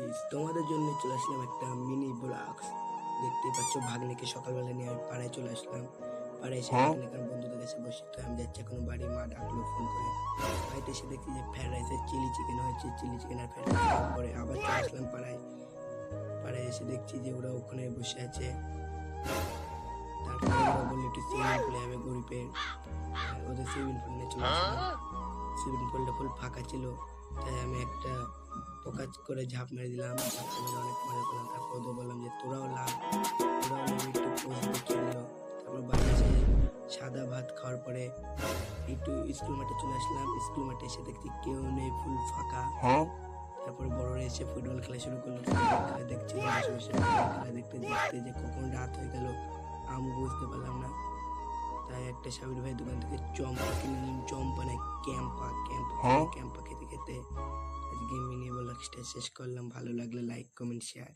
Guys, তোমাদের জন্য চলে আসলাম একটা মিনি ব্লগস। দেখতে পাচ্ছ, ভাগ্নিকে সকালবেলা নিয়ে আমি পাড়ায় চলে আসলাম। পাড়ায় এসে এখানে বন্ধুদের কাছে বসে, তো আমি যাচ্ছি এখন বাড়ি। মা ডাকলো ফোন করে। বাড়িতে এসে দেখছি যে ফ্রাইড রাইসের চিলি চিকেন হয়েছে, চিলি চিকেন আর ফ্রাইড রাইস পরে আবার চলে আসলাম পাড়ায়। পাড়ায় এসে দেখছি যে ওরা ওখানে বসে আছে। তারপরে ওরা বললো একটু সুইমিং পুলে যাবে গরিবের, ওদের সুইমিং পুল নিয়ে চলে আসলাম। সুইমিং পুলটা ফুল ফাঁকা ছিল, তাই আমি একটা পোকাচ করে ঝাঁপ মেরে দিলাম। ঝাঁপ মেরে অনেক মজা পেলাম। তারপর ওদের বললাম যে তোরাও লাভ, একটু পোজ দেখিয়ে দিল। তারপর বাড়ি এসে সাদা ভাত খাওয়ার পরে একটু স্কুল মাঠে চলে আসলাম। স্কুল মাঠে এসে দেখছি কেউ নেই, ফুল ফাঁকা। তারপরে বড়রা এসে ফুটবল খেলা শুরু করলো। ফুটবল খেলা দেখছি, বসে বসে ফুটবল খেলা দেখতে দেখতে যে কখন রাত হয়ে গেল আমি বুঝতে পারলাম না। তাই একটা সাবির ভাই দোকান থেকে চম্পা কিনে নিলাম। চম্পা না, ক্যাম্পা। ক্যাম্পা খেতে খেতে আজকে মিনি ব্লগসটা শেষ করলাম। ভালো লাগলে লাইক, কমেন্ট, শেয়ার।